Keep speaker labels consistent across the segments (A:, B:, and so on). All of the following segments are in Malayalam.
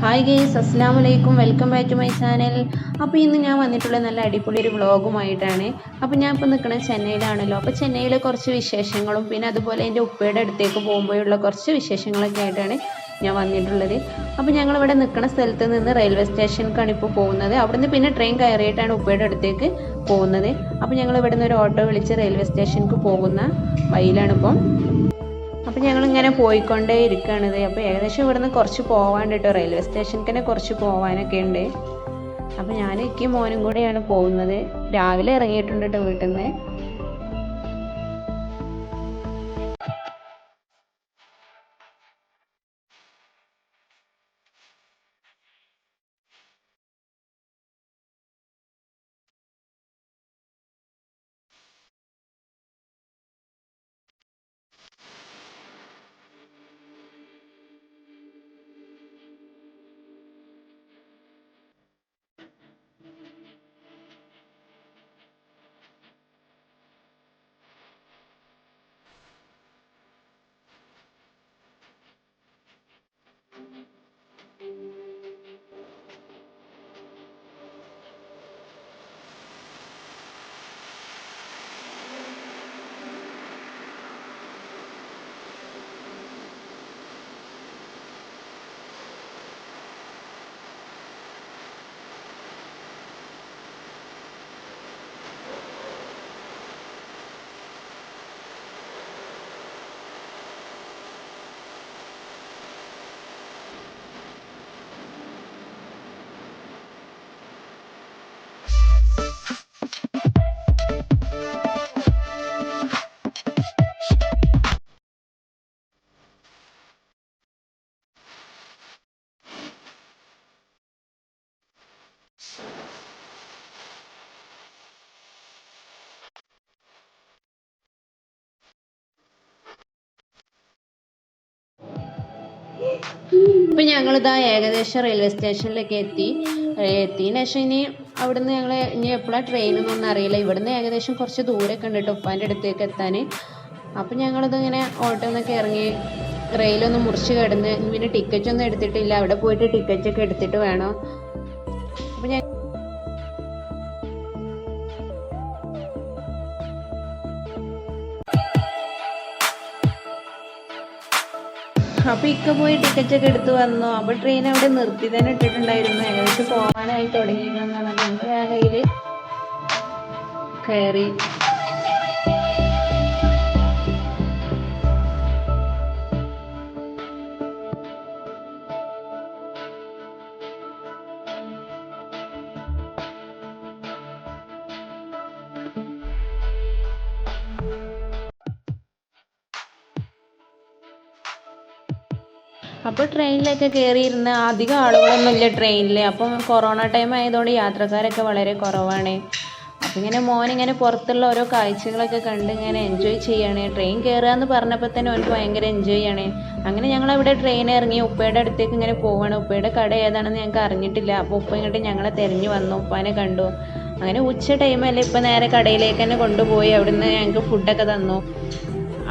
A: ഹായ് ഗേസ്, അസ്സാം വലൈക്കും. Welcome back to my channel. അപ്പോൾ ഇന്ന് ഞാൻ വന്നിട്ടുള്ള നല്ല അടിപൊളി ഒരു വ്ളോഗുമായിട്ടാണ്. അപ്പോൾ ഞാൻ ഇപ്പോൾ നിൽക്കുന്നത് ചെന്നൈയിലാണല്ലോ. അപ്പോൾ ചെന്നൈയിലെ കുറച്ച് വിശേഷങ്ങളും പിന്നെ അതുപോലെ എൻ്റെ ഉപ്പയുടെ അടുത്തേക്ക് പോകുമ്പോഴുള്ള കുറച്ച് വിശേഷങ്ങളൊക്കെ ആയിട്ടാണ് ഞാൻ വന്നിട്ടുള്ളത്. അപ്പോൾ ഞങ്ങളിവിടെ നിൽക്കുന്ന സ്ഥലത്ത് നിന്ന് റെയിൽവേ സ്റ്റേഷനിലേക്കാണ് ഇപ്പോൾ പോകുന്നത്. അവിടുന്ന് പിന്നെ ട്രെയിൻ കയറിയിട്ടാണ് ഉപ്പയുടെ അടുത്തേക്ക് പോകുന്നത്. അപ്പോൾ ഞങ്ങൾ ഇവിടെ നിന്ന് ഒരു ഓട്ടോ വിളിച്ച് റെയിൽവേ സ്റ്റേഷനിലേക്ക് പോകുന്ന വഴിയിലാണിപ്പം. അപ്പോൾ ഞങ്ങളിങ്ങനെ പോയിക്കൊണ്ടേ ഇരിക്കുകയാണിത്. അപ്പോൾ ഏകദേശം ഇവിടുന്ന് കുറച്ച് പോകാണ്ട് കേട്ടോ, റെയിൽവേ സ്റ്റേഷനിൽ തന്നെ കുറച്ച് പോകാനൊക്കെ ഉണ്ട്. അപ്പോൾ ഞാൻ എനിക്ക് മോനും കൂടെയാണ് പോകുന്നത്. രാവിലെ ഇറങ്ങിയിട്ടുണ്ട് കേട്ടോ വീട്ടിൽ നിന്ന്. ഇപ്പം ഞങ്ങളിതാ ഏകദേശം റെയിൽവേ സ്റ്റേഷനിലേക്ക് എത്തിയതിന് ശേഷം ഇനി അവിടുന്ന് ഞങ്ങൾ ഇനി എപ്പോഴാണ് ട്രെയിനൊന്നും അറിയില്ല. ഇവിടുന്ന് ഏകദേശം കുറച്ച് ദൂരമൊക്കെ ഉണ്ട് കേട്ടോ ഉപ്പാൻ്റെ അടുത്തേക്ക് എത്താൻ. അപ്പം ഞങ്ങളിതിങ്ങനെ ഓട്ടോ നിന്നൊക്കെ ഇറങ്ങി റെയിലൊന്നും മുറിച്ച് കിടന്ന് പിന്നെ ടിക്കറ്റൊന്നും എടുത്തിട്ടില്ല. അവിടെ പോയിട്ട് ടിക്കറ്റൊക്കെ എടുത്തിട്ട് വേണം. അപ്പം ഞാൻ അപ്പോൾ ഇക്ക പോയി ടിക്കറ്റൊക്കെ എടുത്ത് വന്നു. അപ്പോൾ ട്രെയിൻ അവിടെ നിർത്തി തന്നെ ഇട്ടിട്ടുണ്ടായിരുന്നു. ഏകദേശം പോകാനായി തുടങ്ങിയിരുന്നാണ്. ഞങ്ങൾ വേഗയിൽ കയറി. അപ്പോൾ ട്രെയിനിലൊക്കെ കയറിയിരുന്ന അധികം ആളുകളൊന്നുമില്ല ട്രെയിനിൽ. അപ്പം കൊറോണ ടൈം ആയതുകൊണ്ട് യാത്രക്കാരൊക്കെ വളരെ കുറവാണ്. അപ്പം ഇങ്ങനെ മോനിങ്ങനെ പുറത്തുള്ള ഓരോ കാഴ്ചകളൊക്കെ കണ്ട് ഇങ്ങനെ എൻജോയ് ചെയ്യാണ്. ട്രെയിൻ കയറുക എന്ന് പറഞ്ഞപ്പോൾ തന്നെ അവർക്ക് ഭയങ്കര എൻജോയ് ആണ്. അങ്ങനെ ഞങ്ങളവിടെ ട്രെയിൻ ഇറങ്ങി ഉപ്പയുടെ അടുത്തേക്ക് ഇങ്ങനെ പോവാണ്. ഉപ്പയുടെ കട ഏതാണെന്ന് ഞങ്ങൾക്ക് അറിഞ്ഞിട്ടില്ല. അപ്പോൾ ഉപ്പ ഇങ്ങോട്ട് ഞങ്ങളെ തിരഞ്ഞു വന്നു, ഉപ്പാനെ കണ്ടു. അങ്ങനെ ഉച്ച ടൈമല്ലേ, ഇപ്പം നേരെ കടയിലേക്ക് തന്നെ കൊണ്ടുപോയി അവിടുന്ന് ഞങ്ങൾക്ക് ഫുഡൊക്കെ തന്നു.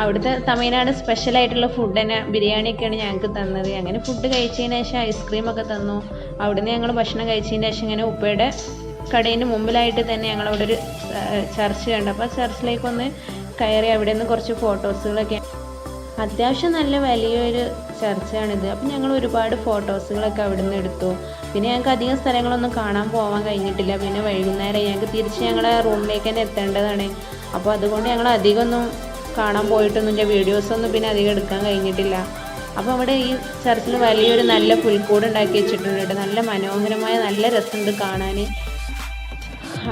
A: അവിടുത്തെ തമിഴ്നാട് സ്പെഷ്യലായിട്ടുള്ള ഫുഡ് തന്നെ ബിരിയാണിയൊക്കെയാണ് ഞങ്ങൾക്ക് തന്നത്. അങ്ങനെ ഫുഡ് കഴിച്ചതിന് ശേഷം ഐസ്ക്രീമൊക്കെ തന്നു. അവിടുന്ന് ഞങ്ങൾ ഭക്ഷണം കഴിച്ചതിന് ശേഷം ഇങ്ങനെ ഉപ്പയുടെ കടയിന് മുമ്പിലായിട്ട് തന്നെ ഞങ്ങളവിടെ ഒരു ചർച്ച് കണ്ടു. അപ്പോൾ ചർച്ചിലേക്കൊന്ന് കയറി അവിടെ നിന്ന് കുറച്ച് ഫോട്ടോസുകളൊക്കെ, അത്യാവശ്യം നല്ല വലിയൊരു ചർച്ചാണിത്. അപ്പം ഞങ്ങൾ ഒരുപാട് ഫോട്ടോസുകളൊക്കെ അവിടെ നിന്ന് എടുത്തു. പിന്നെ ഞങ്ങൾക്ക് അധികം സ്ഥലങ്ങളൊന്നും കാണാൻ പോകാൻ കഴിഞ്ഞിട്ടില്ല. പിന്നെ വൈകുന്നേരം ഞങ്ങൾക്ക് തിരിച്ച് ഞങ്ങളെ റൂമിലേക്ക് തന്നെ എത്തേണ്ടതാണ്. അപ്പോൾ അതുകൊണ്ട് ഞങ്ങൾ അധികമൊന്നും കാണാൻ പോയിട്ടൊന്നുമില്ല. വീഡിയോസൊന്നും പിന്നെ അധികം എടുക്കാൻ കഴിഞ്ഞിട്ടില്ല. അപ്പോൾ അവിടെ ഈ ചർച്ചിൽ വലിയൊരു നല്ല പുൽക്കൂട് ഉണ്ടാക്കി വെച്ചിട്ടുണ്ട്. നല്ല മനോഹരമായ നല്ല രസമുണ്ട് കാണാൻ.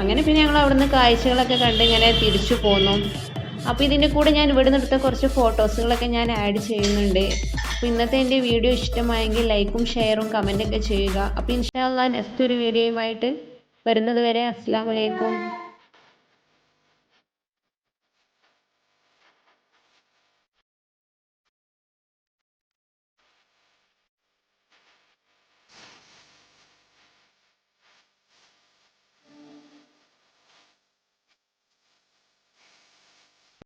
A: അങ്ങനെ പിന്നെ ഞങ്ങൾ അവിടുന്ന് കാഴ്ചകളൊക്കെ കണ്ട് ഇങ്ങനെ തിരിച്ചു പോന്നു. അപ്പോൾ ഇതിൻ്റെ കൂടെ ഞാൻ ഇവിടെ നിന്നെടുത്ത കുറച്ച് ഫോട്ടോസുകളൊക്കെ ഞാൻ ആഡ് ചെയ്യുന്നുണ്ട്. അപ്പോൾ ഇന്നത്തെ എൻ്റെ വീഡിയോ ഇഷ്ടമായെങ്കിൽ ലൈക്കും ഷെയറും കമൻറ്റൊക്കെ ചെയ്യുക. അപ്പോൾ ഇൻഷാ അല്ലാഹ് നെക്സ്റ്റ് ഒരു വീഡിയോയുമായിട്ട് വരുന്നത് വരെ അസ്സലാമു അലൈക്കും.